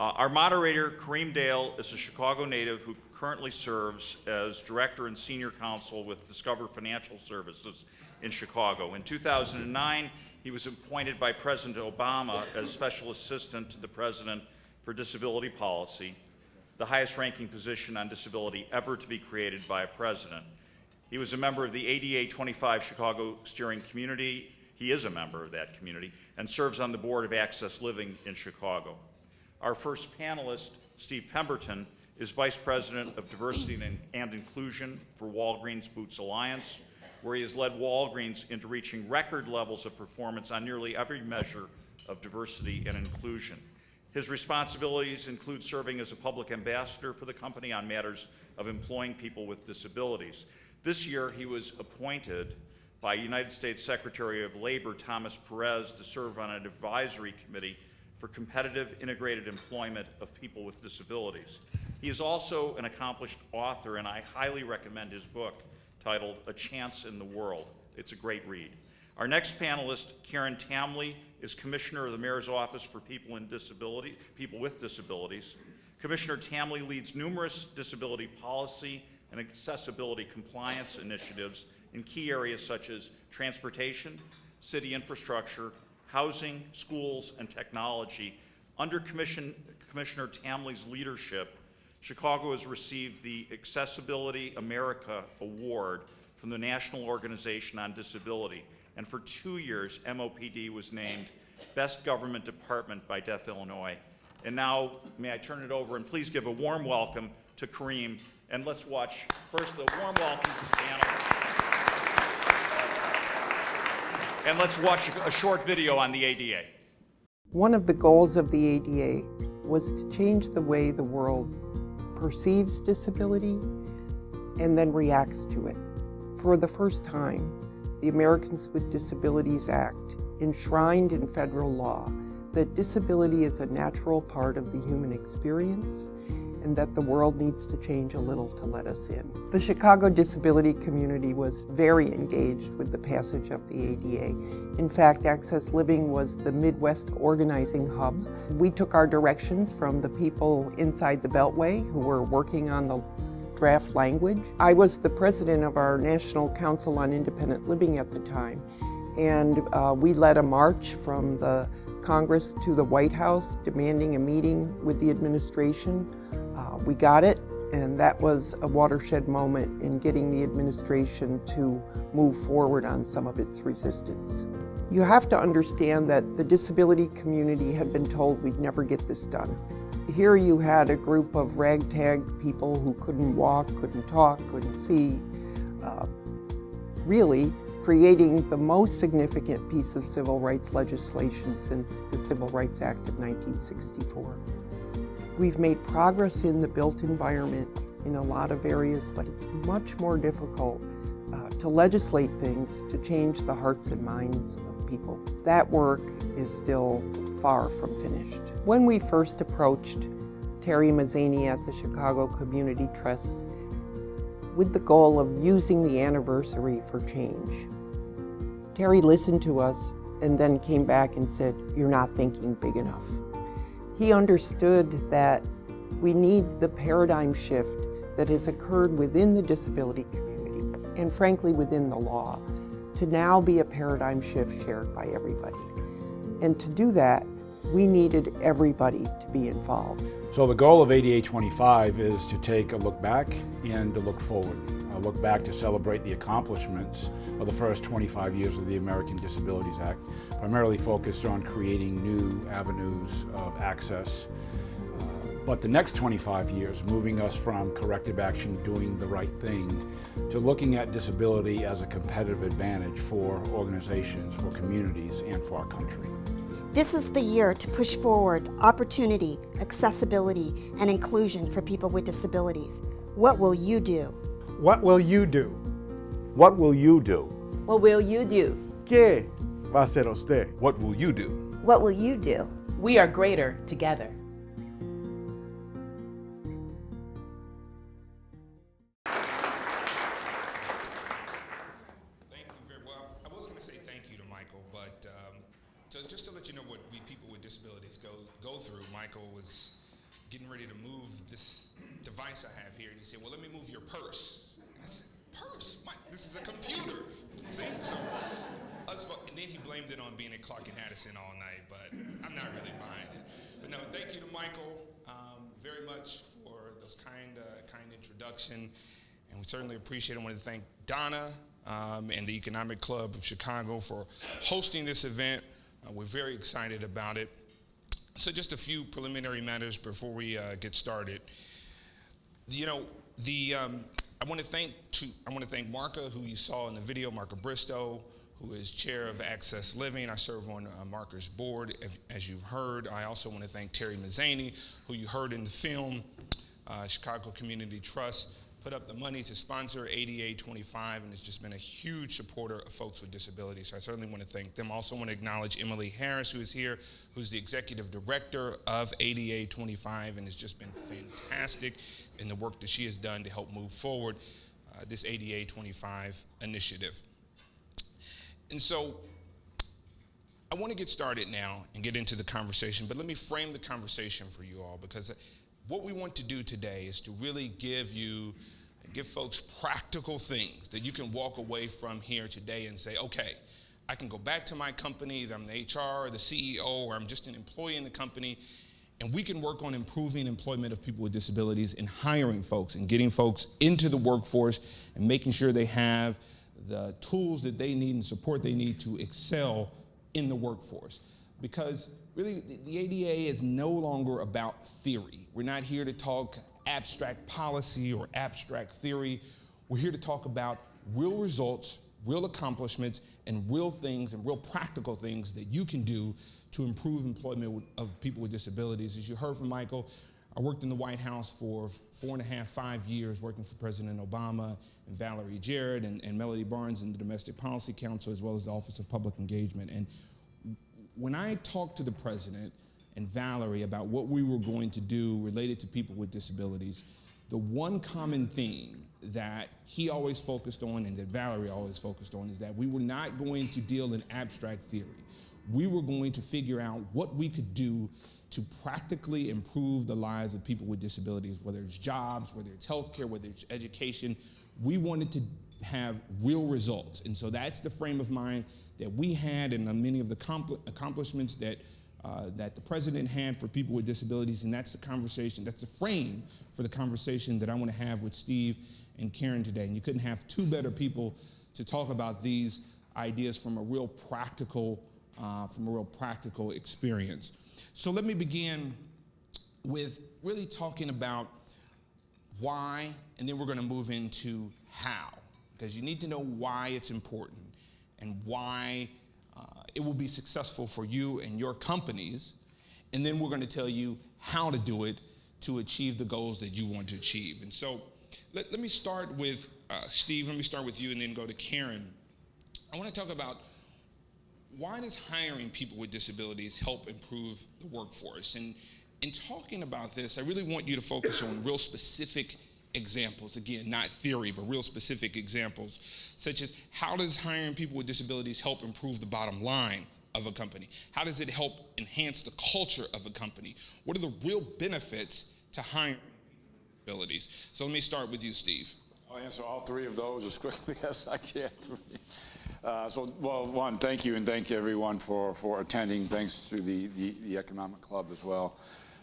Our moderator, Kareem Dale, is a Chicago native who currently serves as Director and Senior Counsel with Discover Financial Services in Chicago. In 2009, he was appointed by President Obama as Special Assistant to the President for Disability Policy, the highest ranking position on disability ever to be created by a president. He was a member of the ADA 25 Chicago Steering Community. He is a member of that community and serves on the board of Access Living in Chicago. Our first panelist, Steve Pemberton, is Vice President of Diversity and Inclusion for Walgreens Boots Alliance, where he has led Walgreens into reaching record levels of performance on nearly every measure of diversity and inclusion. His responsibilities include serving as a public ambassador for the company on matters of employing people with disabilities. This year, he was appointed by United States Secretary of Labor Thomas Perez to serve on an advisory committee for competitive integrated employment of people with disabilities. He is also an accomplished author, and I highly recommend his book titled A Chance in the World. It's a great read. Our next panelist, Karen Tamley, is Commissioner of the Mayor's Office for People with Disabilities. Commissioner Tamley leads numerous disability policy and accessibility compliance initiatives in key areas such as transportation, city infrastructure, housing, schools, and technology. Under Commissioner Tamley's leadership, Chicago has received the Accessibility America Award from the National Organization on Disability. And for 2 years, MOPD was named Best Government Department by Deaf Illinois. And now, may I turn it over and please give a warm welcome to Kareem. And let's watch first the warm welcome to the panel. And let's watch a short video on the ADA. One of the goals of the ADA was to change the way the world perceives disability and then reacts to it. For the first time, the Americans with Disabilities Act enshrined in federal law that disability is a natural part of the human experience and that the world needs to change a little to let us in. The Chicago disability community was very engaged with the passage of the ADA. In fact, Access Living was the Midwest organizing hub. We took our directions from the people inside the Beltway who were working on the draft language. I was the president of our National Council on Independent Living at the time, and we led a march from the Congress to the White House demanding a meeting with the administration. We got it, and that was a watershed moment in getting the administration to move forward on some of its resistance. You have to understand that the disability community had been told we'd never get this done. Here you had a group of ragtag people who couldn't walk, couldn't talk, couldn't see, really creating the most significant piece of civil rights legislation since the Civil Rights Act of 1964. We've made progress in the built environment in a lot of areas, but it's much more difficult to legislate things to change the hearts and minds of people. That work is still far from finished. When we first approached Terry Mazzani at the Chicago Community Trust with the goal of using the anniversary for change, Terry listened to us and then came back and said, "You're not thinking big enough." He understood that we need the paradigm shift that has occurred within the disability community and frankly within the law to now be a paradigm shift shared by everybody. And to do that, we needed everybody to be involved. So the goal of ADA 25 is to take a look back and to look forward. A look back to celebrate the accomplishments of the first 25 years of the American Disabilities Act, primarily focused on creating new avenues of access. But the next 25 years, moving us from corrective action, doing the right thing, to looking at disability as a competitive advantage for organizations, for communities, and for our country. This is the year to push forward opportunity, accessibility, and inclusion for people with disabilities. What will you do? What will you do? What will you do? What will you do? ¿Qué va a hacer usted? What will you do? What will you do? We are greater together. Thank you very well. I was going to say thank you to Michael, but just to let you know what we people with disabilities go through, Michael was getting ready to move this device I have here, and he said, well, let me move your purse. And I said, purse? Mike, this is a computer. See, so, and then he blamed it on being at Clark and Addison all night, but I'm not really buying it. But no, thank you to Michael very much for those kind introduction, and we certainly appreciate it. I want to thank Donna and the Economic Club of Chicago for hosting this event. We're very excited about it. So just a few preliminary matters before we get started. You know, I want to thank Marka, who you saw in the video, Marka Bristow, who is chair of Access Living. I serve on Marka's board, as you've heard. I also want to thank Terry Mazzani, who you heard in the film. Chicago Community Trust put up the money to sponsor ADA 25 and has just been a huge supporter of folks with disabilities. So I certainly want to thank them. I also want to acknowledge Emily Harris, who is here, who's the executive director of ADA 25 and has just been fantastic in the work that she has done to help move forward this ADA 25 initiative. And so I want to get started now and get into the conversation, but let me frame the conversation for you all, because what we want to do today is to really give folks practical things that you can walk away from here today and say, okay, I can go back to my company, either I'm the HR or the CEO, or I'm just an employee in the company, and we can work on improving employment of people with disabilities and hiring folks and getting folks into the workforce and making sure they have the tools that they need and support they need to excel in the workforce. Because really, the ADA is no longer about theory. We're not here to talk abstract policy or abstract theory. We're here to talk about real results, real accomplishments, and real things and real practical things that you can do to improve employment of people with disabilities. As you heard from Michael, I worked in the White House for 4.5, 5 years, working for President Obama and Valerie Jarrett and Melody Barnes in the Domestic Policy Council, as well as the Office of Public Engagement. And when I talked to the president and Valerie about what we were going to do related to people with disabilities, the one common theme that he always focused on and that Valerie always focused on is that we were not going to deal in abstract theory. We were going to figure out what we could do to practically improve the lives of people with disabilities, whether it's jobs, whether it's healthcare, whether it's education. We wanted to have real results. And so that's the frame of mind that we had, and many of the accomplishments that the president had for people with disabilities. And that's the conversation, that's the frame for the conversation that I want to have with Steve and Karen today. And you couldn't have two better people to talk about these ideas from a real practical experience. So let me begin with really talking about why, and then we're going to move into how, because you need to know why it's important and why it will be successful for you and your companies, and then we're going to tell you how to do it to achieve the goals that you want to achieve. And so let me start with Steve, let me start with you and then go to Karen. I want to talk about, why does hiring people with disabilities help improve the workforce? And in talking about this, I really want you to focus on real specific examples. Again, not theory, but real specific examples, such as how does hiring people with disabilities help improve the bottom line of a company? How does it help enhance the culture of a company? What are the real benefits to hiring people with disabilities? So let me start with you, Steve. I'll answer all three of those as quickly as I can. One, thank you, and thank you everyone for attending. Thanks to the Economic Club as well.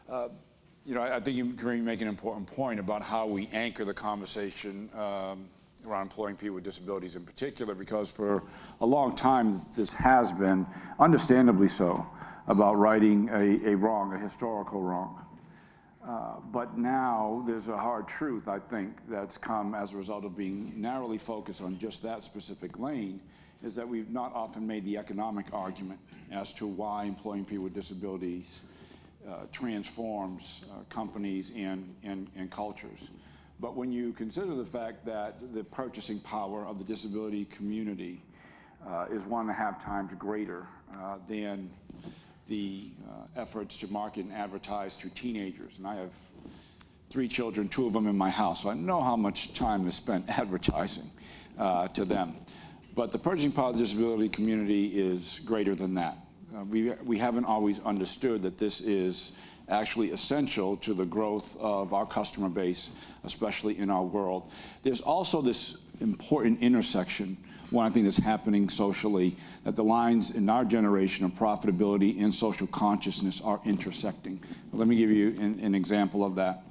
I think you're making an important point about how we anchor the conversation around employing people with disabilities in particular, because for a long time this has been, understandably so, about righting a wrong, a historical wrong. But now there's a hard truth, I think, that's come as a result of being narrowly focused on just that specific lane, is that we've not often made the economic argument as to why employing people with disabilities transforms companies and cultures. But when you consider the fact that the purchasing power of the disability community is 1.5 times greater than the efforts to market and advertise to teenagers. And I have 3 children, 2 of them in my house, so I know how much time is spent advertising to them. But the purchasing power of the disability community is greater than that. We haven't always understood that this is actually essential to the growth of our customer base, especially in our world. There's also this important intersection, one thing that's happening socially, that the lines in our generation of profitability and social consciousness are intersecting. Let me give you an example of that.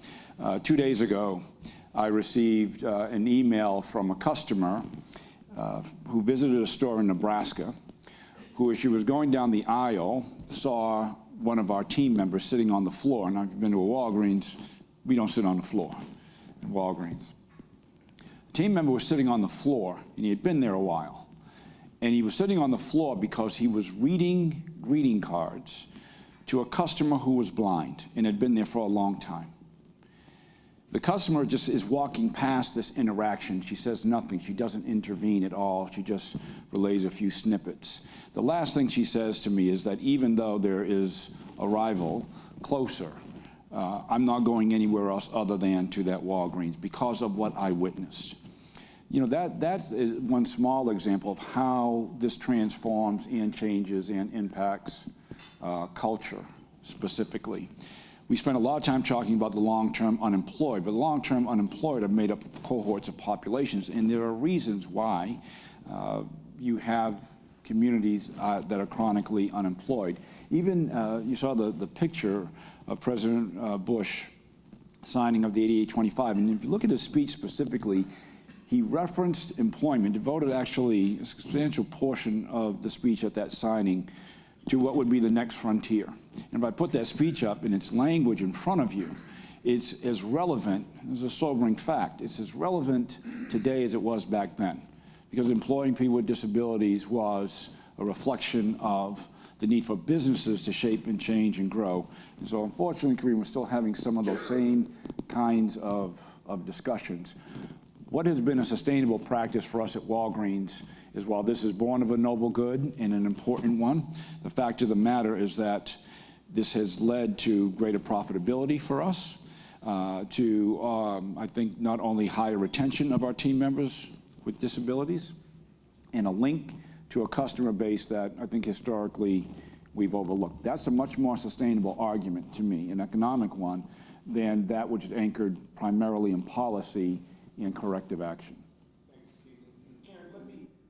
2 days ago, I received an email from a customer who visited a store in Nebraska, who, as she was going down the aisle, saw one of our team members sitting on the floor. And I've been to a Walgreens. We don't sit on the floor at Walgreens. The team member was sitting on the floor, and he had been there a while. And he was sitting on the floor because he was reading greeting cards to a customer who was blind and had been there for a long time. The customer just is walking past this interaction. She says nothing. She doesn't intervene at all. She just relays a few snippets. The last thing she says to me is that even though there is a rival closer, I'm not going anywhere else other than to that Walgreens because of what I witnessed. You know, that's one small example of how this transforms and changes and impacts culture specifically. We spend a lot of time talking about the long-term unemployed, but the long-term unemployed are made up of cohorts of populations, and there are reasons why you have communities that are chronically unemployed. Even you saw the picture of President Bush signing of the 8825, and if you look at his speech specifically, he referenced employment, devoted actually a substantial portion of the speech at that signing to what would be the next frontier. And if I put that speech up in its language in front of you, it's as relevant, it's a sobering fact, it's as relevant today as it was back then. Because employing people with disabilities was a reflection of the need for businesses to shape and change and grow. And so unfortunately, Kareem, we're still having some of those same kinds of discussions. What has been a sustainable practice for us at Walgreens is, while this is born of a noble good and an important one, the fact of the matter is that this has led to greater profitability for us, I think, not only higher retention of our team members with disabilities, and a link to a customer base that I think historically we've overlooked. That's a much more sustainable argument to me, an economic one, than that which is anchored primarily in policy and corrective action.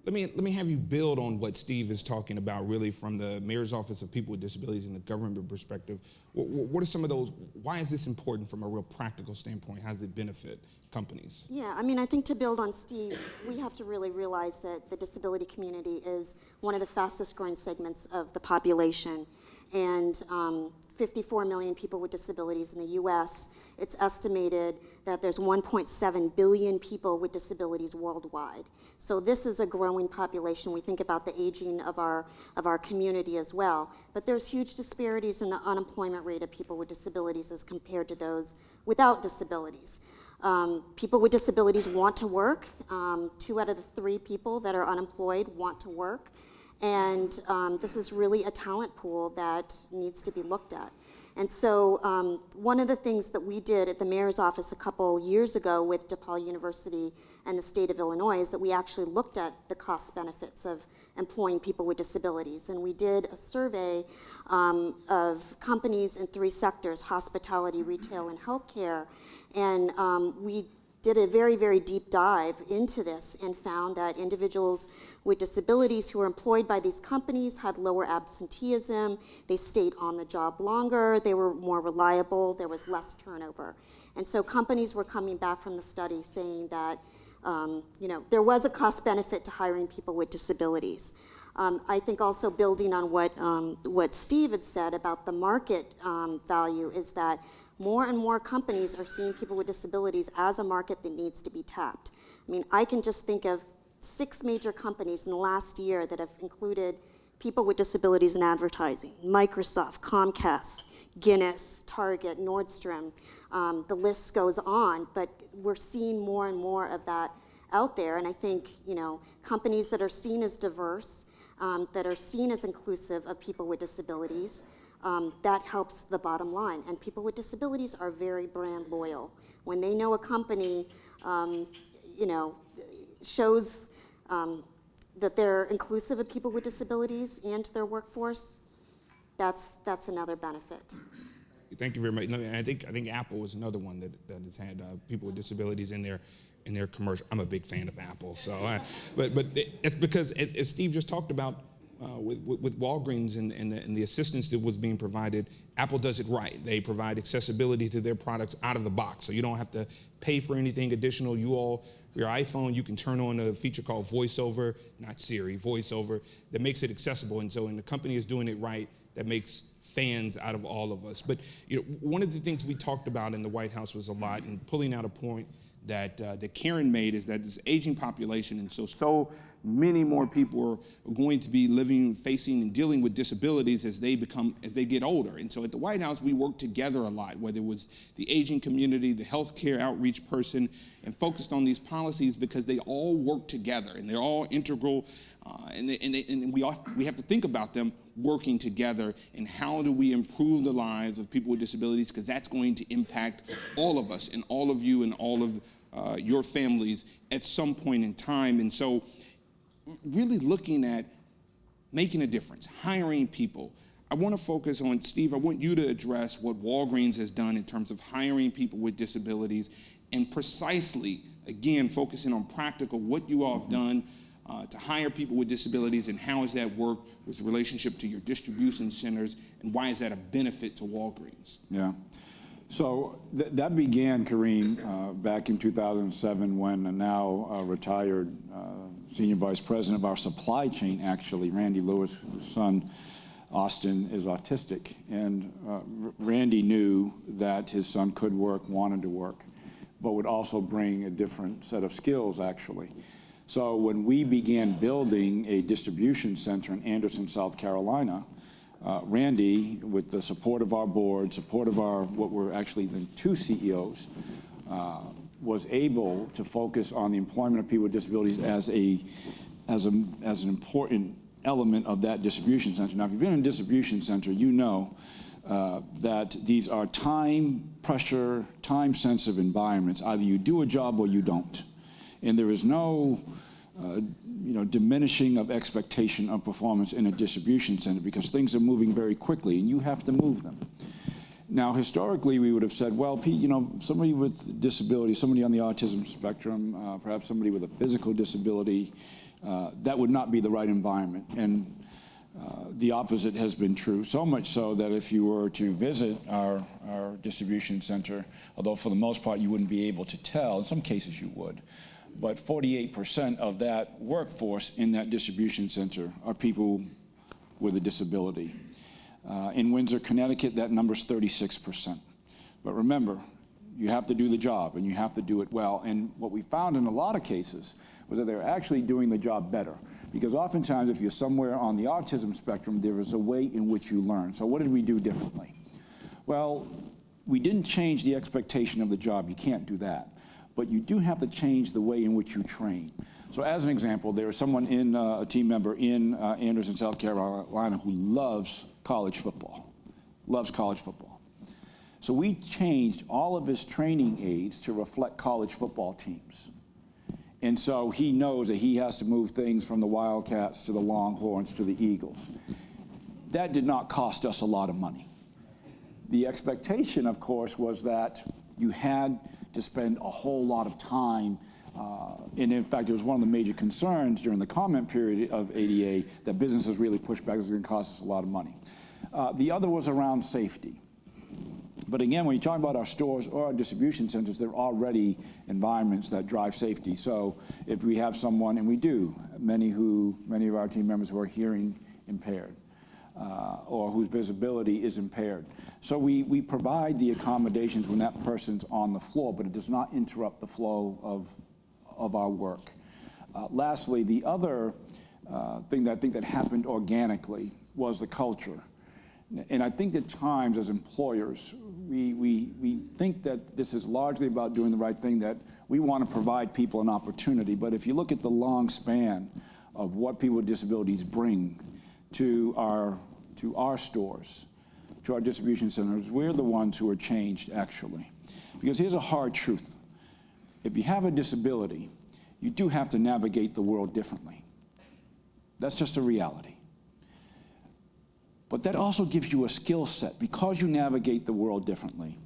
Let me have you build on what Steve is talking about, really, from the Mayor's Office of People with Disabilities and the government perspective. What are some of those, why is this important from a real practical standpoint? How does it benefit companies? Yeah, I mean, I think to build on Steve, we have to really realize that the disability community is one of the fastest growing segments of the population. And 54 million people with disabilities in the US. It's estimated that there's 1.7 billion people with disabilities worldwide. So this is a growing population. We think about the aging of our community as well. But there's huge disparities in the unemployment rate of people with disabilities as compared to those without disabilities. People with disabilities want to work. 2 out of the 3 people that are unemployed want to work. And this is really a talent pool that needs to be looked at. And so one of the things that we did at the Mayor's Office a couple years ago with DePaul University and the state of Illinois is that we actually looked at the cost benefits of employing people with disabilities. And we did a survey of companies in 3 sectors: hospitality, retail, and healthcare. And we did a very, very deep dive into this and found that individuals with disabilities who were employed by these companies had lower absenteeism, they stayed on the job longer, they were more reliable, there was less turnover. And so companies were coming back from the study saying that there was a cost benefit to hiring people with disabilities. I think also building on what Steve had said about the market value is that more and more companies are seeing people with disabilities as a market that needs to be tapped. I mean, I can just think of 6 major companies in the last year that have included people with disabilities in advertising: Microsoft, Comcast, Guinness, Target, Nordstrom. The list goes on, but we're seeing more and more of that out there. And I think, companies that are seen as diverse, that are seen as inclusive of people with disabilities, that helps the bottom line. And people with disabilities are very brand loyal. When they know a company, shows that they're inclusive of people with disabilities and their workforce, that's another benefit. Thank you very much. No, I think Apple is another one that has had people with disabilities in their commercial. I'm a big fan of Apple, so but it's because as Steve just talked about with Walgreens and the assistance that was being provided, Apple does it right. They provide accessibility to their products out of the box, so you don't have to pay for anything additional. You all, for your iPhone, you can turn on a feature called VoiceOver, not Siri, VoiceOver, that makes it accessible. And so, and the company is doing it right, that makes fans out of all of us. But one of the things we talked about in the White House was a lot, and pulling out a point that Karen made, is that this aging population, and so many more people are going to be living, facing, and dealing with disabilities as they get older. And so at the White House, we worked together a lot, whether it was the aging community, the healthcare outreach person, and focused on these policies because they all work together and they're all integral. And we have to think about them working together, and how do we improve the lives of people with disabilities, because that's going to impact all of us and all of you and all of your families at some point in time. And so really looking at making a difference, hiring people. I want to focus on, Steve, I want you to address what Walgreens has done in terms of hiring people with disabilities, and precisely, again, focusing on practical, what you all have done to hire people with disabilities, and how has that worked with relationship to your distribution centers, and why is that a benefit to Walgreens? Yeah. So that began, Kareem, back in 2007 when a now retired senior vice president of our supply chain, actually, Randy Lewis, whose son, Austin, is autistic. And Randy knew that his son could work, wanted to work, but would also bring a different set of skills, actually. So when we began building a distribution center in Anderson, South Carolina, Randy, with the support of our board, support of what were actually the two CEOs, was able to focus on the employment of people with disabilities as an important element of that distribution center. Now, if you've been in a distribution center, you know that these are time pressure, time-sensitive environments. Either you do a job or you don't. And there is no diminishing of expectation of performance in a distribution center, because things are moving very quickly and you have to move them. Now, historically, we would have said, well, somebody with disability, somebody on the autism spectrum, perhaps somebody with a physical disability, that would not be the right environment. And the opposite has been true, so much so that if you were to visit our distribution center, although for the most part you wouldn't be able to tell, in some cases you would, but 48% of that workforce in that distribution center are people with a disability. In Windsor, Connecticut, that number's 36%. But remember, you have to do the job, and you have to do it well. And what we found in a lot of cases was that they're actually doing the job better. Because oftentimes, if you're somewhere on the autism spectrum, there is a way in which you learn. So what did we do differently? Well, we didn't change the expectation of the job. You can't do that. But you do have to change the way in which you train. So as an example, there is someone a team member in Anderson, South Carolina, who loves college football, So we changed all of his training aids to reflect college football teams. And so he knows that he has to move things from the Wildcats to the Longhorns to the Eagles. That did not cost us a lot of money. The expectation, of course, was that you had to spend a whole lot of time, and in fact, it was one of the major concerns during the comment period of ADA that businesses really pushed back. It was going to cost us a lot of money. The other was around safety. But again, when you talk about our stores or our distribution centers, they're already environments that drive safety. So if we have someone, and we do, many of our team members who are hearing impaired, or whose visibility is impaired. So we provide the accommodations when that person's on the floor, but it does not interrupt the flow of our work. Lastly, the other thing that happened organically was the culture. And I think at times as employers, we think that this is largely about doing the right thing, that we want to provide people an opportunity. But if you look at the long span of what people with disabilities bring to our stores, to our distribution centers, we're the ones who are changed, actually. Because here's a hard truth. If you have a disability, you do have to navigate the world differently. That's just a reality. But that also gives you a skill set. Because you navigate the world differently,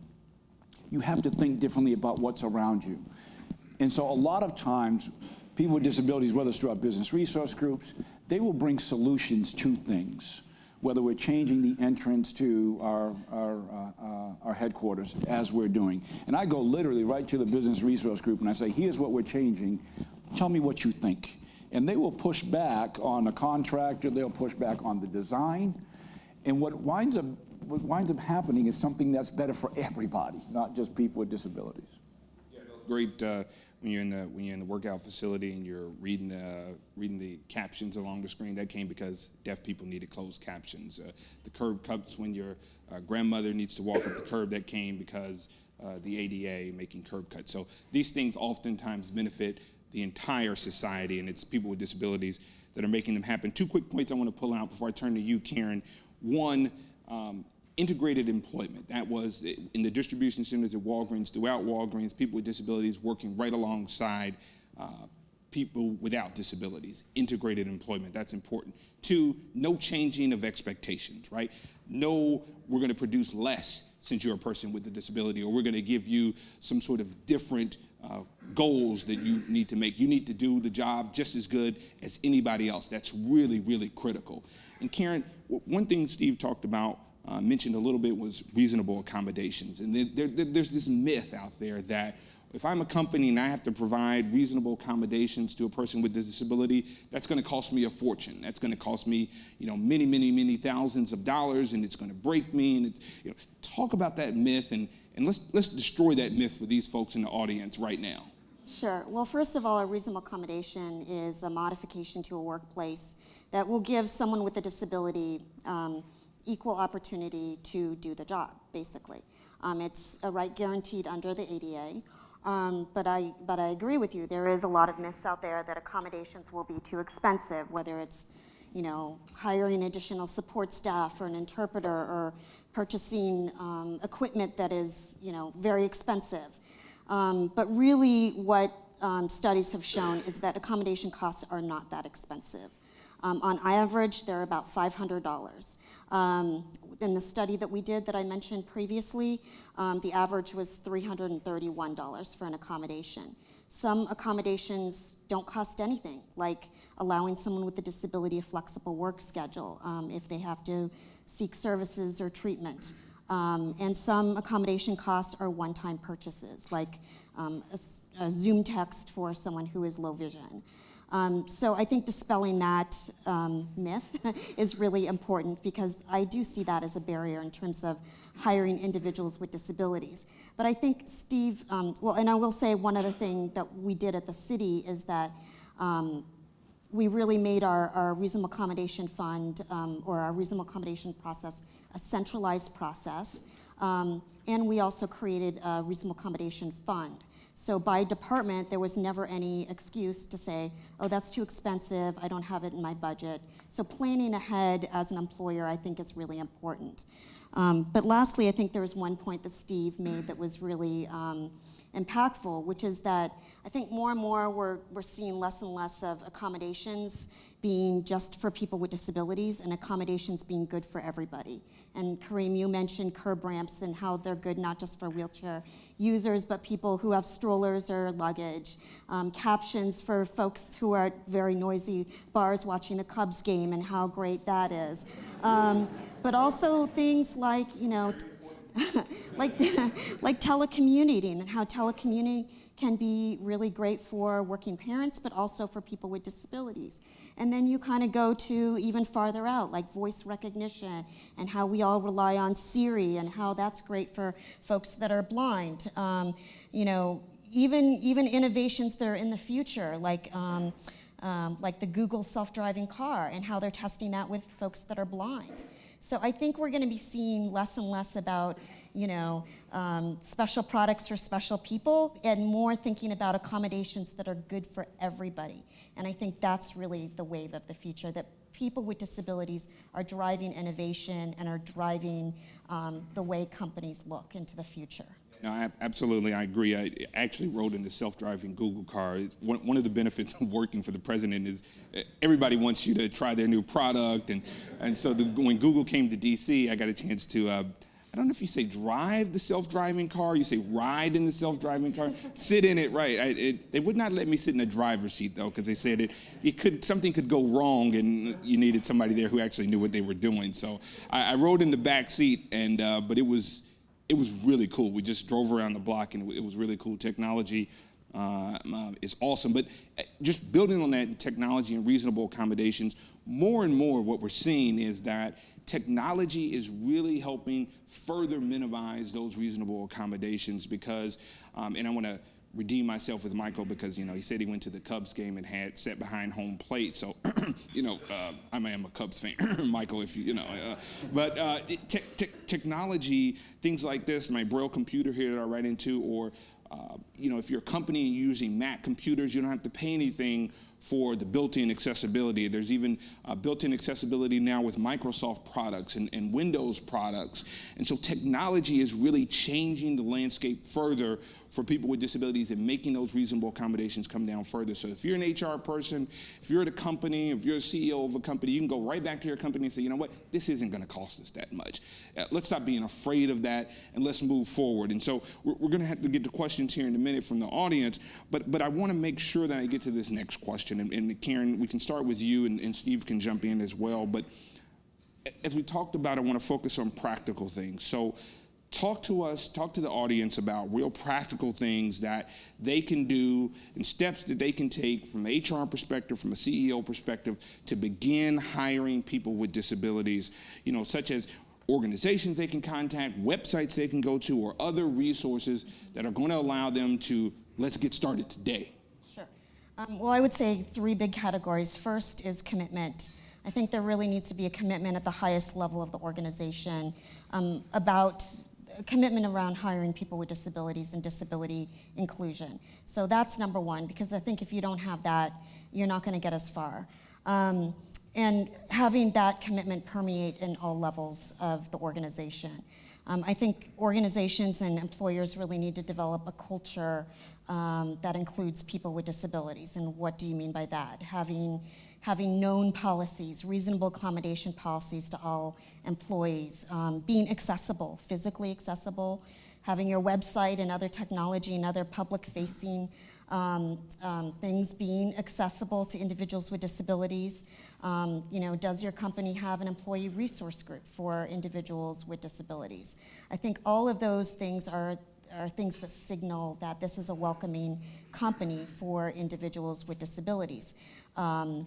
you have to think differently about what's around you. And so a lot of times, people with disabilities, whether it's through our business resource groups, they will bring solutions to things, whether we're changing the entrance to our headquarters, as we're doing. And I go literally right to the business resource group and I say, here's what we're changing, tell me what you think. And they will push back on the contractor, they'll push back on the design, and what winds up happening is something that's better for everybody, not just people with disabilities. Great when you're in the workout facility and you're reading the captions along the screen. That came because deaf people needed closed captions. The curb cuts when your grandmother needs to walk up the curb. That came because the ADA making curb cuts. So these things oftentimes benefit the entire society, and it's people with disabilities that are making them happen. Two quick points I want to pull out before I turn to you, Karen. One, integrated employment. That was in the distribution centers at Walgreens, throughout Walgreens, people with disabilities working right alongside people without disabilities. Integrated employment, that's important. Two, no changing of expectations, right? No, we're gonna produce less since you're a person with a disability, or we're gonna give you some sort of different goals that you need to make. You need to do the job just as good as anybody else. That's really, really critical. And Karen, one thing Steve talked about, mentioned a little bit, was reasonable accommodations. And there's this myth out there that if I'm a company and I have to provide reasonable accommodations to a person with a disability, that's going to cost me a fortune. That's going to cost me, many, many, many thousands of dollars, and it's going to break me. And talk about that myth, and let's destroy that myth for these folks in the audience right now. Sure. Well, first of all, a reasonable accommodation is a modification to a workplace that will give someone with a disability equal opportunity to do the job, basically. It's a right guaranteed under the ADA. But I agree with you. There is a lot of myths out there that accommodations will be too expensive, whether it's, hiring additional support staff or an interpreter, or purchasing equipment that is, very expensive. But really what studies have shown is that accommodation costs are not that expensive. On average, they're about $500. In the study that we did that I mentioned previously, the average was $331 for an accommodation. Some accommodations don't cost anything, like allowing someone with a disability a flexible work schedule if they have to seek services or treatment. And some accommodation costs are one-time purchases, like a Zoom text for someone who is low vision. So I think dispelling that myth is really important, because I do see that as a barrier in terms of hiring individuals with disabilities. But I think, Steve, and I will say one other thing that we did at the city is that we really made our reasonable accommodation fund, or our reasonable accommodation process, a centralized process. And we also created a reasonable accommodation fund. So by department, there was never any excuse to say, oh, that's too expensive, I don't have it in my budget. So planning ahead as an employer, I think, is really important. But lastly, I think there was one point that Steve made that was really impactful, which is that I think more and more we're seeing less and less of accommodations being just for people with disabilities, and accommodations being good for everybody. And Kareem, you mentioned curb ramps and how they're good not just for wheelchair users, but people who have strollers or luggage. Captions for folks who are at very noisy bars watching a Cubs game, and how great that is. But also things like, like telecommuting, and how telecommuting can be really great for working parents, but also for people with disabilities. And then you kind of go to even farther out, like voice recognition, and how we all rely on Siri, and how that's great for folks that are blind. Even innovations that are in the future, like the Google self-driving car, and how they're testing that with folks that are blind. So I think we're going to be seeing less and less about special products for special people, and more thinking about accommodations that are good for everybody. And I think that's really the wave of the future, that people with disabilities are driving innovation and are driving the way companies look into the future. No, absolutely, I agree. I actually rode in the self-driving Google car. One of the benefits of working for the president is everybody wants you to try their new product, and so when Google came to DC, I got a chance to, I don't know if you say drive the self-driving car, you say ride in the self-driving car, sit in it, right. They would not let me sit in the driver's seat though, because they said something could go wrong and you needed somebody there who actually knew what they were doing. So I rode in the back seat, but it was really cool. We just drove around the block, and it was really cool. Technology is awesome. But just building on that technology and reasonable accommodations, more and more what we're seeing is that technology is really helping further minimize those reasonable accommodations because, and I want to redeem myself with Michael because, he said he went to the Cubs game and had sat behind home plate. So, I am a Cubs fan, Michael, if but technology, things like this, my Braille computer here that I write into, or, if you're a company using Mac computers, you don't have to pay anything for the built-in accessibility. There's even built-in accessibility now with Microsoft products and Windows products. And so technology is really changing the landscape further for people with disabilities and making those reasonable accommodations come down further. So if you're an HR person, if you're at a company, if you're a CEO of a company, you can go right back to your company and say, you know what, this isn't gonna cost us that much. Let's stop being afraid of that and let's move forward. And so we're gonna have to get to questions here in a minute from the audience, but I wanna make sure that I get to this next question. And Karen, we can start with you, and Steve can jump in as well. But as we talked about, I want to focus on practical things. So talk to the audience about real practical things that they can do and steps that they can take from an HR perspective, from a CEO perspective, to begin hiring people with disabilities, such as organizations they can contact, websites they can go to, or other resources that are going to allow them to, let's get started today. Well, I would say 3 big categories. First is commitment. I think there really needs to be a commitment at the highest level of the organization about a commitment around hiring people with disabilities and disability inclusion. So that's number 1, because I think if you don't have that, you're not going to get as far. And having that commitment permeate in all levels of the organization. I think organizations and employers really need to develop a culture that includes people with disabilities. And what do you mean by that? Having known policies, reasonable accommodation policies to all employees, being accessible, physically accessible, having your website and other technology and other public-facing things being accessible to individuals with disabilities. Does your company have an employee resource group for individuals with disabilities? I think all of those things are things that signal that this is a welcoming company for individuals with disabilities. And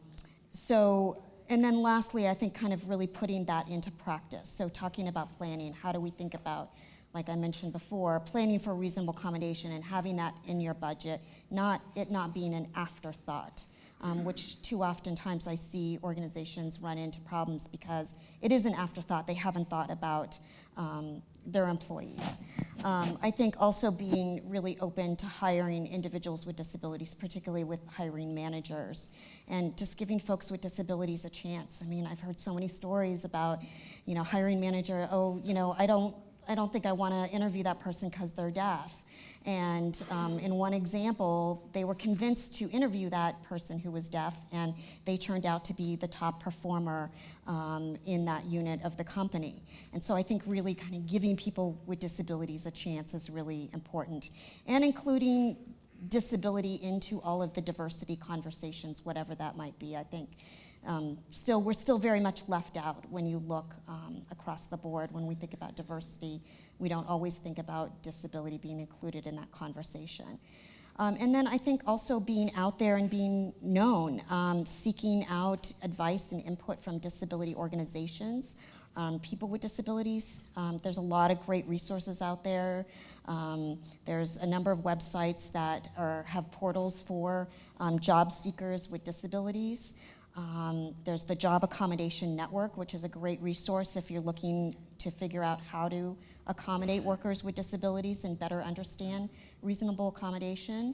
then lastly, I think kind of really putting that into practice. So talking about planning, how do we think about, like I mentioned before, planning for reasonable accommodation and having that in your budget, not being an afterthought, which too often times I see organizations run into problems because it is an afterthought. They haven't thought about their employees. I think also being really open to hiring individuals with disabilities, particularly with hiring managers, and just giving folks with disabilities a chance. I mean, I've heard so many stories about, hiring manager, I don't think I want to interview that person because they're deaf. And in one example, they were convinced to interview that person who was deaf, and they turned out to be the top performer in that unit of the company. And so I think really kind of giving people with disabilities a chance is really important. And including disability into all of the diversity conversations, whatever that might be. I think we're still very much left out when you look across the board. When we think about diversity, we don't always think about disability being included in that conversation. And then I think also being out there and being known, seeking out advice and input from disability organizations, people with disabilities. There's a lot of great resources out there. There's a number of websites that have portals for job seekers with disabilities. There's the Job Accommodation Network, which is a great resource if you're looking to figure out how to accommodate workers with disabilities and better understand reasonable accommodation.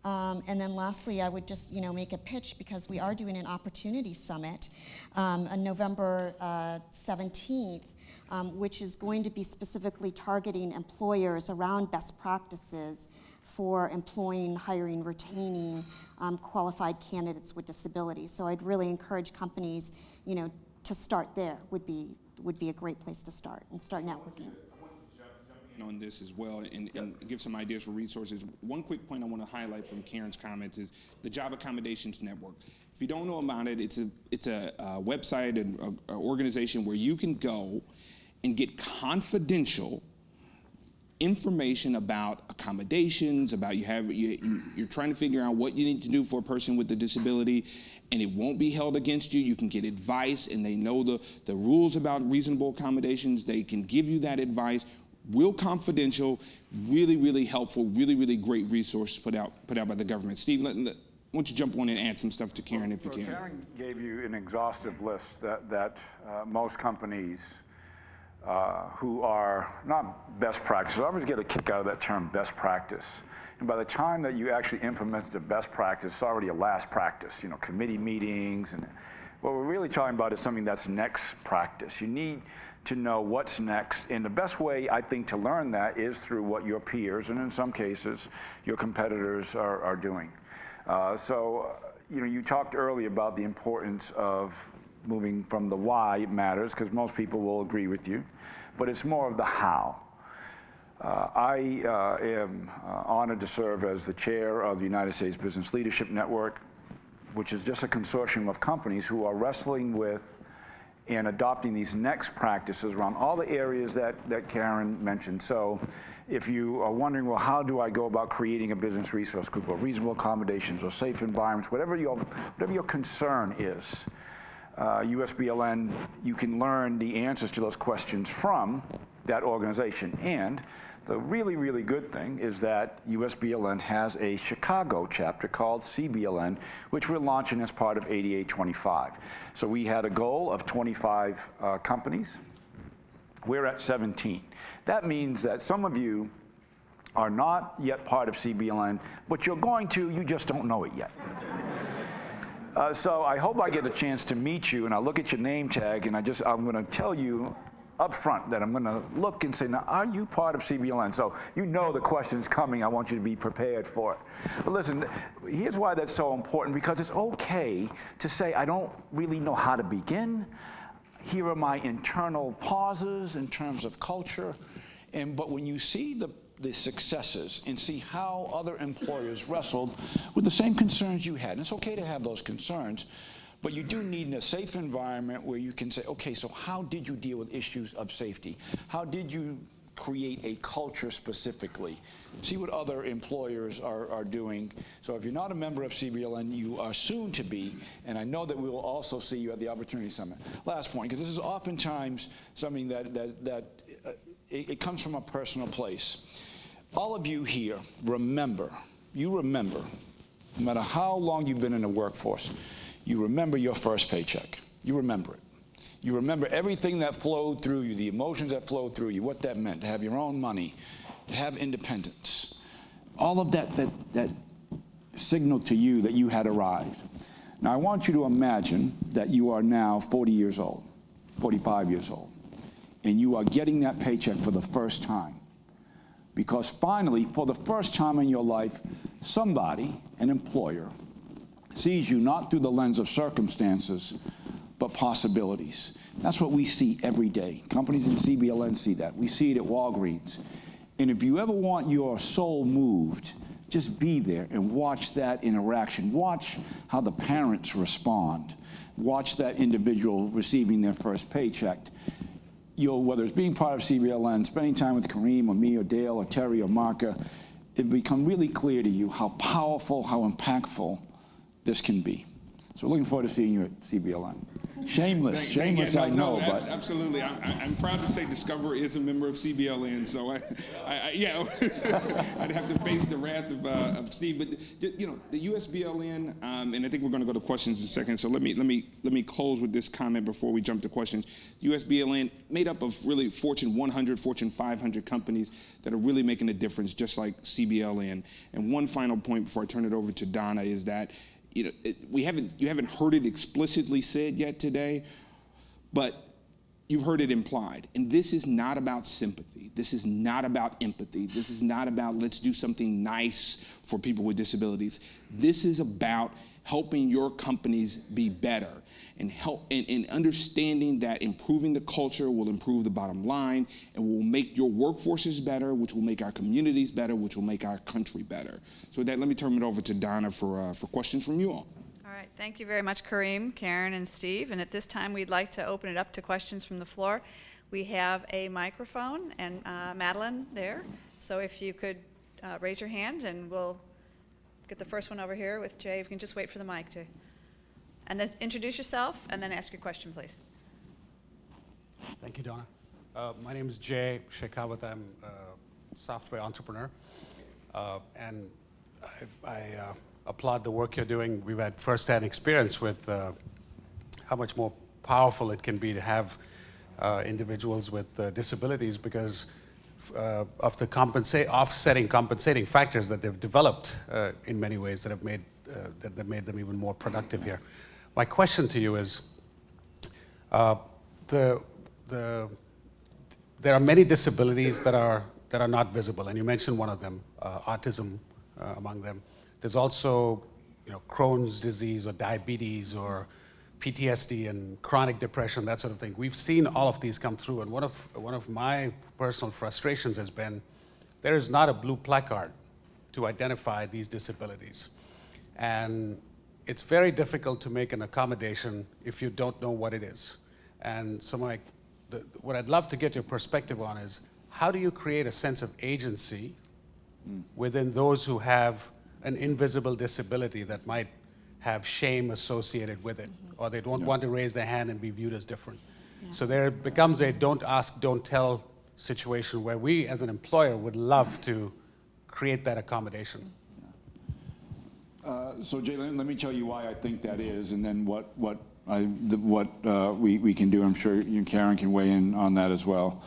And then lastly, I would just make a pitch, because we are doing an opportunity summit on November 17th which is going to be specifically targeting employers around best practices for employing, hiring, retaining qualified candidates with disabilities. So I'd really encourage companies, to start there would be a great place to start and start networking. On this as well and give some ideas for resources. One quick point I want to highlight from Karen's comments is the Job Accommodations Network. If you don't know about it, it's a website and an organization where you can go and get confidential information about accommodations, about you're trying to figure out what you need to do for a person with a disability, and it won't be held against you. You can get advice, and they know the rules about reasonable accommodations. They can give you that advice. Real confidential, really, really helpful, really, really great resource put out by the government. Steve, why don't you jump on and add some stuff to Karen if you can. Karen gave you an exhaustive list that most companies who are not best practice. I always get a kick out of that term, best practice. And by the time that you actually implement the best practice, it's already a last practice, committee meetings. And what we're really talking about is something that's next practice. You need to know what's next. And the best way, I think, to learn that is through what your peers, and in some cases, your competitors are doing. You talked earlier about the importance of moving from the why matters, because most people will agree with you, but it's more of the how. I am honored to serve as the chair of the United States Business Leadership Network, which is just a consortium of companies who are wrestling with and adopting these next practices around all the areas that Karen mentioned. So if you are wondering, well, how do I go about creating a business resource group, or reasonable accommodations, or safe environments, whatever your concern is, USBLN, you can learn the answers to those questions from that organization. And the really, really good thing is that USBLN has a Chicago chapter called CBLN, which we're launching as part of 8825. So we had a goal of 25 companies. We're at 17. That means that some of you are not yet part of CBLN, but you're going to, you just don't know it yet. So I hope I get a chance to meet you, and I'll look at your name tag, and I'm going to tell you up front that I'm going to look and say, now, are you part of CBLN? So you know the question's coming. I want you to be prepared for it. But listen, here's why that's so important, because it's okay to say, I don't really know how to begin. Here are my internal pauses in terms of culture. But when you see the successes and see how other employers wrestled with the same concerns you had, and it's okay to have those concerns, but you do need a safe environment where you can say, okay, so how did you deal with issues of safety? How did you create a culture specifically? See what other employers are doing. So if you're not a member of CBLN, you are soon to be, and I know that we will also see you at the Opportunity Summit. Last point, because this is oftentimes something that it comes from a personal place. All of you here remember, no matter how long you've been in the workforce, you remember your first paycheck. You remember it. You remember everything that flowed through you, the emotions that flowed through you, what that meant, to have your own money, to have independence. All of that signaled to you that you had arrived. Now I want you to imagine that you are now 40 years old, 45 years old, and you are getting that paycheck for the first time. Because finally, for the first time in your life, somebody, an employer, sees you not through the lens of circumstances, but possibilities. That's what we see every day. Companies in CBLN see that. We see it at Walgreens. And if you ever want your soul moved, just be there and watch that interaction. Watch how the parents respond. Watch that individual receiving their first paycheck. Whether it's being part of CBLN, spending time with Kareem or me or Dale or Terry or Marka, it become really clear to you how powerful, how impactful this can be. So we're looking forward to seeing you at CBLN. Shameless, I know, but absolutely. I'm proud to say Discover is a member of CBLN, so I'd have to face the wrath of Steve. But the USBLN, and I think we're going to go to questions in a second. So let me close with this comment before we jump to questions. The USBLN made up of really Fortune 100, Fortune 500 companies that are really making a difference, just like CBLN. And one final point before I turn it over to Donna is that you haven't heard it explicitly said yet today, but you've heard it implied. And this is not about sympathy. This is not about empathy. This is not about let's do something nice for people with disabilities. This is about helping your companies be better and understanding that improving the culture will improve the bottom line and will make your workforces better, which will make our communities better, which will make our country better. So with that, let me turn it over to Donna for questions from you all. All right, thank you very much, Kareem, Karen, and Steve. And at this time, we'd like to open it up to questions from the floor. We have a microphone, and Madeline there. So if you could raise your hand, and we'll get the first one over here with Jay. If you can just wait for the mic to. And then introduce yourself, and then ask your question, please. Thank you, Donna. My name is Jay Shekhawat. I'm a software entrepreneur. And I applaud the work you're doing. We've had firsthand experience with how much more powerful it can be to have individuals with disabilities because of the offsetting compensating factors that they've developed in many ways that have made them even more productive here. My question to you is, there are many disabilities that are not visible, and you mentioned one of them, autism among them. There's also, Crohn's disease or diabetes or PTSD and chronic depression, that sort of thing. We've seen all of these come through, and one of my personal frustrations has been there is not a blue placard to identify these disabilities. And it's very difficult to make an accommodation if you don't know what it is. And so what I'd love to get your perspective on is, how do you create a sense of agency within those who have an invisible disability that might have shame associated with it, or they don't want to raise their hand and be viewed as different? So there becomes a don't ask, don't tell situation where we as an employer would love to create that accommodation. So Jay, let me tell you why I think that is, and then what we can do. I'm sure you and Karen can weigh in on that as well.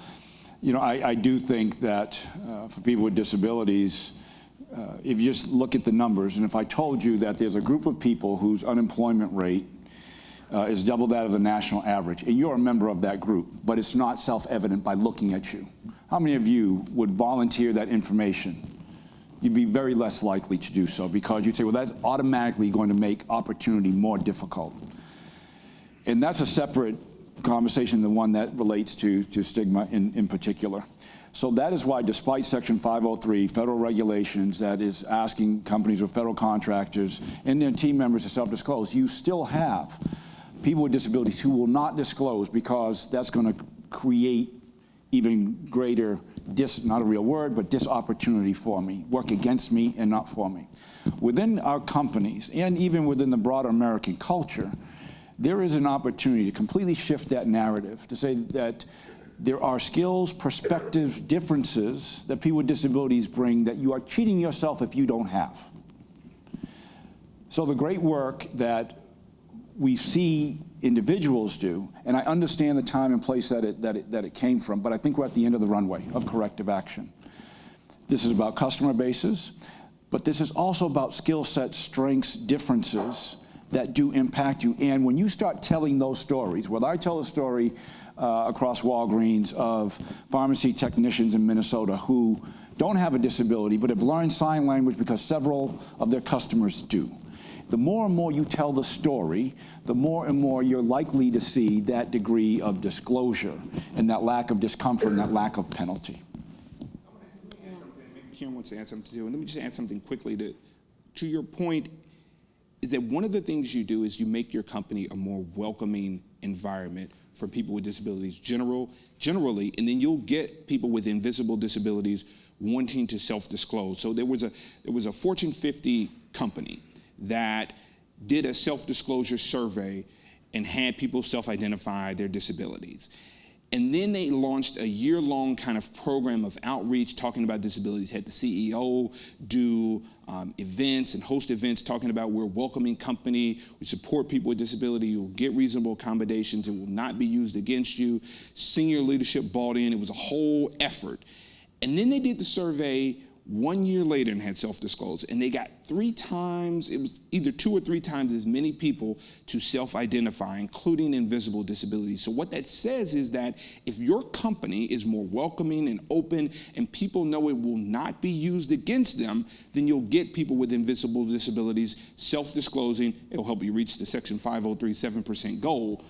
I do think that for people with disabilities, if you just look at the numbers, and if I told you that there's a group of people whose unemployment rate is double that of the national average, and you're a member of that group, but it's not self-evident by looking at you, how many of you would volunteer that information? You'd be very less likely to do so because you'd say, well, that's automatically going to make opportunity more difficult. And that's a separate conversation than one that relates to stigma in particular. So that is why, despite Section 503, federal regulations that is asking companies or federal contractors and their team members to self-disclose, you still have people with disabilities who will not disclose because that's going to create even greater not a real word, but disopportunity for me, work against me and not for me. Within our companies, and even within the broader American culture, there is an opportunity to completely shift that narrative, to say that there are skills, perspectives, differences that people with disabilities bring that you are cheating yourself if you don't have. So the great work that we see individuals do, and I understand the time and place that it came from, but I think we're at the end of the runway of corrective action. This is about customer bases, but this is also about skill sets, strengths, differences that do impact you. And when you start telling those stories, whether I tell a story across Walgreens of pharmacy technicians in Minnesota who don't have a disability but have learned sign language because several of their customers do. The more and more you tell the story, the more and more you're likely to see that degree of disclosure and that lack of discomfort and that lack of penalty. Maybe Karen wants to add something too, and let me just add something quickly to your point, is that one of the things you do is you make your company a more welcoming environment for people with disabilities generally, and then you'll get people with invisible disabilities wanting to self-disclose. So there was a Fortune 50 company that did a self-disclosure survey and had people self-identify their disabilities. And then they launched a year-long kind of program of outreach talking about disabilities. Had the CEO do events and host events talking about we're a welcoming company, we support people with disability, you will get reasonable accommodations, it will not be used against you. Senior leadership bought in, it was a whole effort. And then they did the survey 1 year later and had self-disclosed, and they got 3 times, it was either 2 or 3 times as many people to self-identify, including invisible disabilities. So what that says is that if your company is more welcoming and open and people know it will not be used against them, then you'll get people with invisible disabilities self-disclosing. It'll help you reach the Section 503 7% goal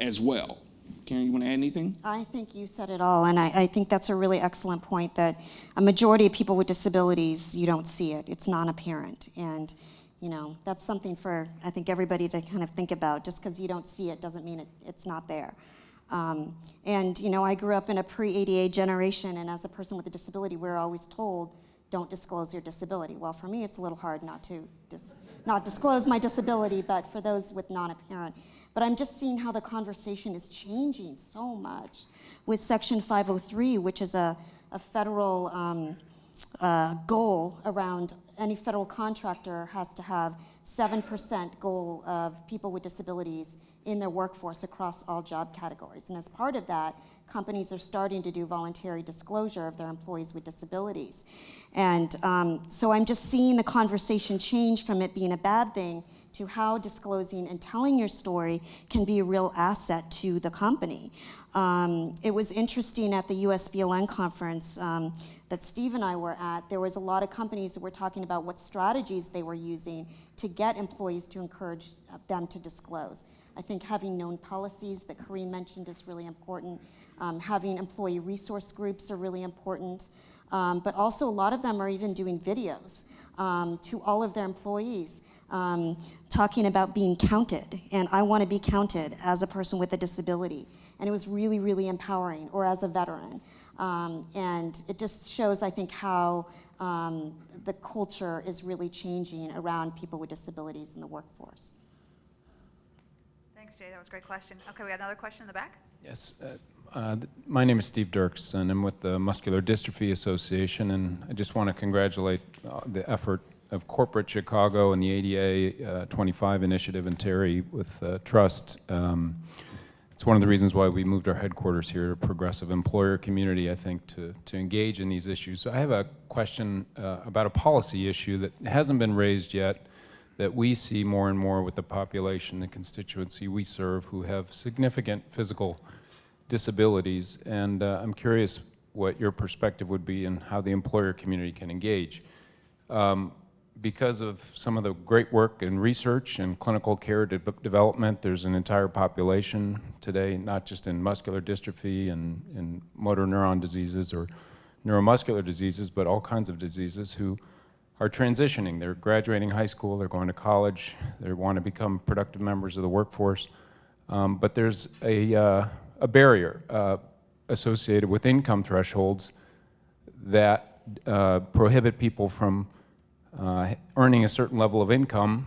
as well. Karen, you want to add anything? I think you said it all, and I think that's a really excellent point, that a majority of people with disabilities, you don't see it. It's non-apparent, and that's something for, I think, everybody to kind of think about. Just because you don't see it doesn't mean it's not there. I grew up in a pre-ADA generation, and as a person with a disability, we're always told, don't disclose your disability. Well, for me, it's a little hard not to not disclose my disability, but for those with non-apparent. But I'm just seeing how the conversation is changing so much with Section 503, which is a federal goal around any federal contractor has to have 7% goal of people with disabilities in their workforce across all job categories. And as part of that, companies are starting to do voluntary disclosure of their employees with disabilities. And so I'm just seeing the conversation change from it being a bad thing to how disclosing and telling your story can be a real asset to the company. It was interesting at the USBLN conference that Steve and I were at, there was a lot of companies that were talking about what strategies they were using to get employees to encourage them to disclose. I think having known policies that Kareem mentioned is really important. Having employee resource groups are really important. But also a lot of them are even doing videos to all of their employees. Talking about being counted, and I want to be counted as a person with a disability. And it was really, really empowering, or as a veteran. And it just shows, I think, how the culture is really changing around people with disabilities in the workforce. Thanks, Jay. That was a great question. Okay, we got another question in the back. Yes. My name is Steve Dirks, and I'm with the Muscular Dystrophy Association, and I just want to congratulate the effort of corporate Chicago and the ADA 25 initiative, and Terry with Trust. It's one of the reasons why we moved our headquarters here, a progressive employer community, I think, to engage in these issues. So I have a question about a policy issue that hasn't been raised yet, that we see more and more with the population, the constituency we serve, who have significant physical disabilities. And I'm curious what your perspective would be and how the employer community can engage. Because of some of the great work in research and clinical care development, there's an entire population today, not just in muscular dystrophy and motor neuron diseases or neuromuscular diseases, but all kinds of diseases, who are transitioning. They're graduating high school, they're going to college, they want to become productive members of the workforce. But there's a barrier associated with income thresholds that prohibit people from earning a certain level of income,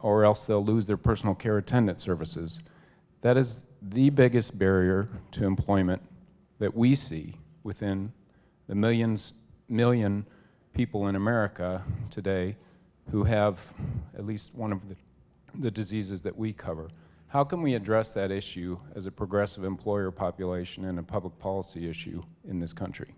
or else they'll lose their personal care attendant services. That is the biggest barrier to employment that we see within the million people in America today who have at least one of the diseases that we cover. How can we address that issue as a progressive employer population and a public policy issue in this country?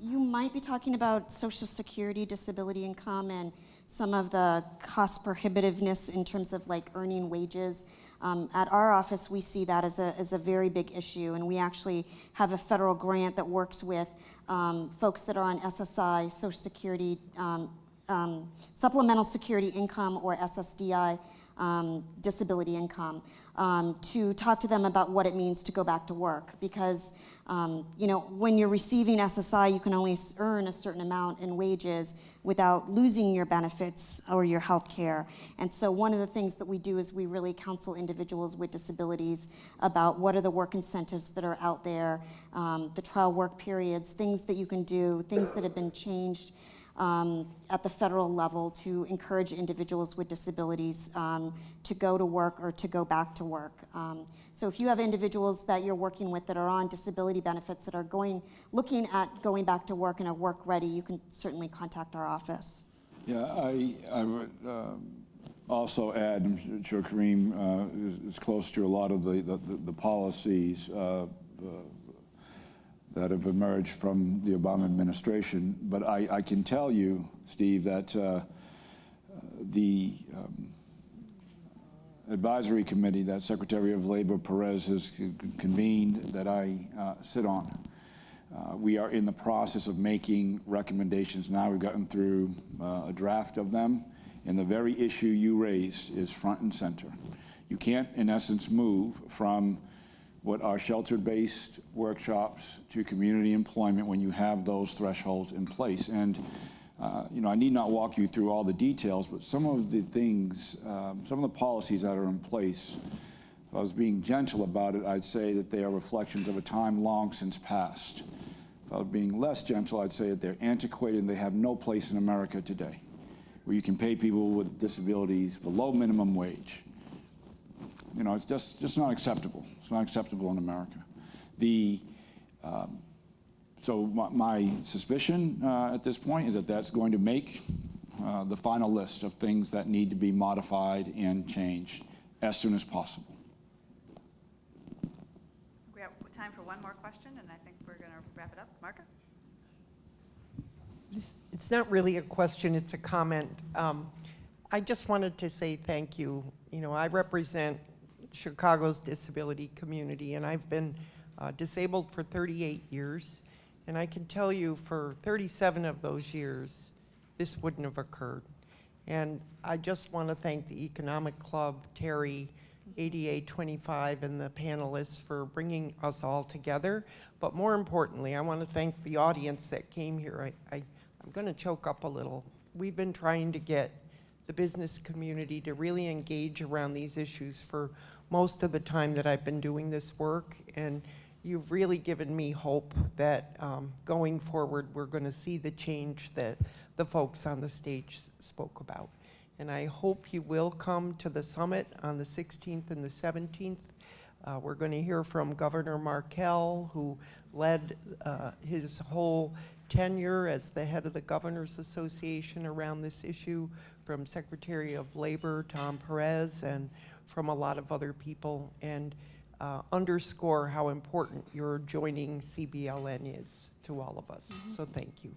You might be talking about Social Security, disability income, and some of the cost prohibitiveness in terms of like earning wages. At our office, we see that as a very big issue, and we actually have a federal grant that works with folks that are on SSI, Social Security, Supplemental Security Income, or SSDI, disability income, to talk to them about what it means to go back to work. Because when you're receiving SSI, you can only earn a certain amount in wages without losing your benefits or your health care. And so one of the things that we do is we really counsel individuals with disabilities about what are the work incentives that are out there, the trial work periods, things that you can do, things that have been changed at the federal level to encourage individuals with disabilities to go to work or to go back to work. So if you have individuals that you're working with that are on disability benefits that are looking at going back to work and are work ready, you can certainly contact our office. Yeah, I would also add, I'm sure Kareem is close to a lot of the policies. that have emerged from the Obama administration. But I can tell you, Steve, that the advisory committee that Secretary of Labor Perez has convened that I sit on, we are in the process of making recommendations now. We've gotten through a draft of them, and the very issue you raised is front and center. You can't, in essence, move from what are shelter-based workshops to community employment when you have those thresholds in place. And you know, I need not walk you through all the details, but some of the things, some of the policies that are in place, if I was being gentle about it, I'd say that they are reflections of a time long since past. If I was being less gentle, I'd say that they're antiquated and they have no place in America today, where you can pay people with disabilities below minimum wage. You know, it's just not acceptable. It's not acceptable in America. So my suspicion at this point is that that's going to make the final list of things that need to be modified and changed as soon as possible. We have time for one more question, and I think we're going to wrap it up. Marka? It's not really a question, it's a comment. I just wanted to say thank you. You know, I represent Chicago's disability community, and I've been disabled for 38 years. And I can tell you for 37 of those years, this wouldn't have occurred. And I just want to thank the Economic Club, Terry, ADA 25, and the panelists for bringing us all together. But more importantly, I want to thank the audience that came here. I'm going to choke up a little. We've been trying to get the business community to really engage around these issues for most of the time that I've been doing this work. And you've really given me hope that going forward, we're going to see the change that the folks on the stage spoke about. And I hope you will come to the summit on the 16th and the 17th. We're going to hear from Governor Markell, who led his whole tenure as the head of the Governors Association around this issue, from Secretary of Labor, Tom Perez, and from a lot of other people. And underscore how important your joining CBLN is to all of us. So thank you.